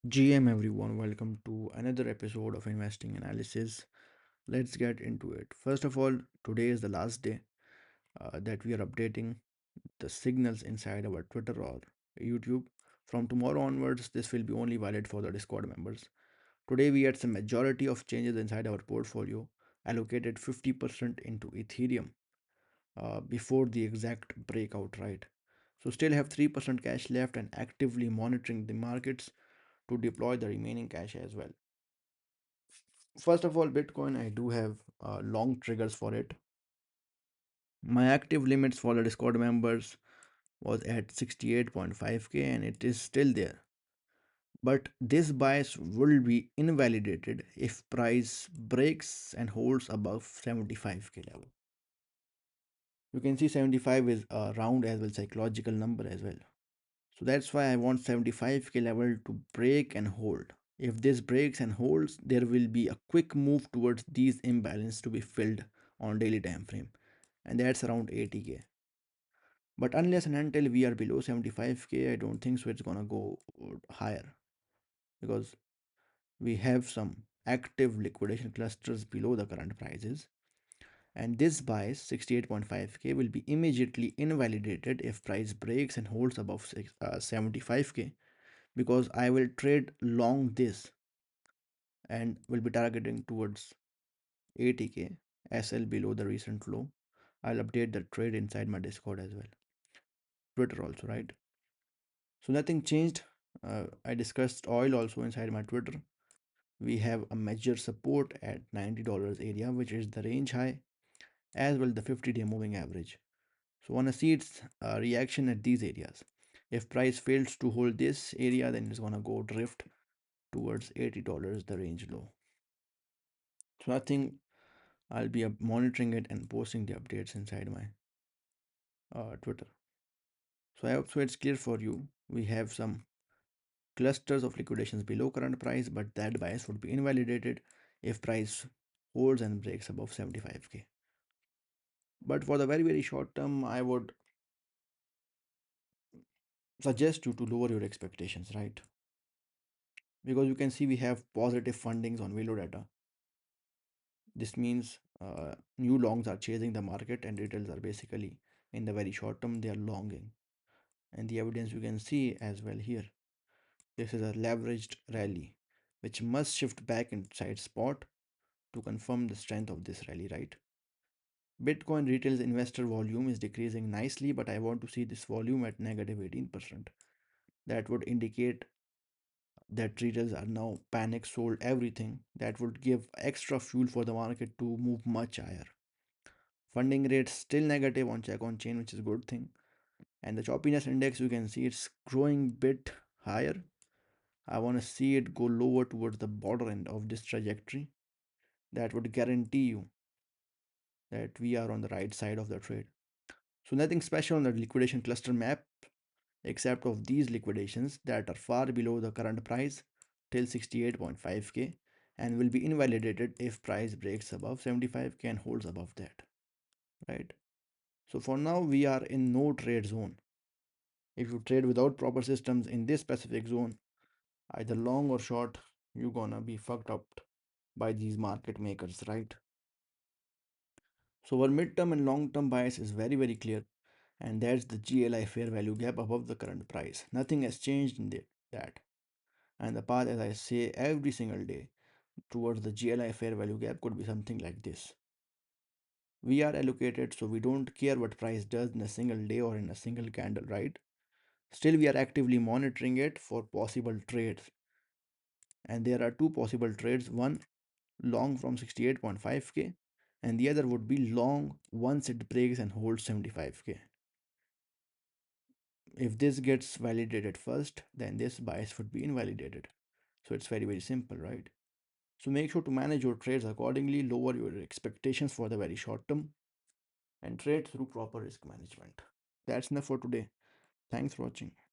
GM everyone, welcome to another episode of Investing Analysis. Let's get into it. First of all, today is the last day that we are updating the signals inside our Twitter or YouTube. From tomorrow onwards, this will be only valid for the Discord members. Today, we had some majority of changes inside our portfolio, allocated 50% into Ethereum before the exact breakout, right? So, still have 3% cash left and actively monitoring the markets to deploy the remaining cash as well. First of all, Bitcoin, I do have long triggers for it. My active limits for the Discord members was at 68.5k and it is still there. But this bias will be invalidated if price breaks and holds above 75k level. You can see 75 is a round as well psychological number as well. So that's why I want 75k level to break and hold. If this breaks and holds, there will be a quick move towards these imbalance to be filled on daily time frame, and that's around 80k. But unless and until we are below 75k, I don't think so it's gonna go higher because we have some active liquidation clusters below the current prices. And this bias 68.5k will be immediately invalidated if price breaks and holds above 75k because I will trade long this and will be targeting towards 80k SL below the recent low. I'll update the trade inside my Discord as well. Twitter also, right? So nothing changed. I discussed oil also inside my Twitter. We have a major support at $90 area, which is the range high, as well the 50-day moving average. So wanna see its reaction at these areas. If price fails to hold this area, then it's gonna go drift towards $80, the range low. So nothing. I'll be monitoring it and posting the updates inside my Twitter. So I hope so it's clear for you. We have some clusters of liquidations below current price, but that bias would be invalidated if price holds and breaks above 75k. But for the very short term, I would suggest you to lower your expectations, right? Because you can see we have positive fundings on Velo data. This means new longs are chasing the market and retails are basically in the very short term they are longing. And the evidence you can see as well here. This is a leveraged rally, which must shift back inside spot to confirm the strength of this rally, right? Bitcoin retail's investor volume is decreasing nicely, but I want to see this volume at negative 18%. That would indicate that retailers are now panic sold everything. That would give extra fuel for the market to move much higher. Funding rates still negative on check on chain, which is a good thing. And the choppiness index, you can see it's growing bit higher. I want to see it go lower towards the border end of this trajectory. That would guarantee you that we are on the right side of the trade. So nothing special on the liquidation cluster map except of these liquidations that are far below the current price till 68.5k and will be invalidated if price breaks above 75k and holds above that, right? So for now we are in no trade zone. If you trade without proper systems in this specific zone, either long or short, you're gonna be fucked up by these market makers, right? So our midterm and long-term bias is very clear, and that's the GLI fair value gap above the current price. Nothing has changed in that. And the path, as I say every single day, towards the GLI fair value gap could be something like this. We are allocated, so we don't care what price does in a single day or in a single candle, right? Still, we are actively monitoring it for possible trades. And there are two possible trades, one long from 68.5k, and the other would be long once it breaks and holds 75k. If this gets validated first, then this bias would be invalidated. So it's very simple, right? So make sure to manage your trades accordingly, lower your expectations for the very short term, and trade through proper risk management. That's enough for today. Thanks for watching.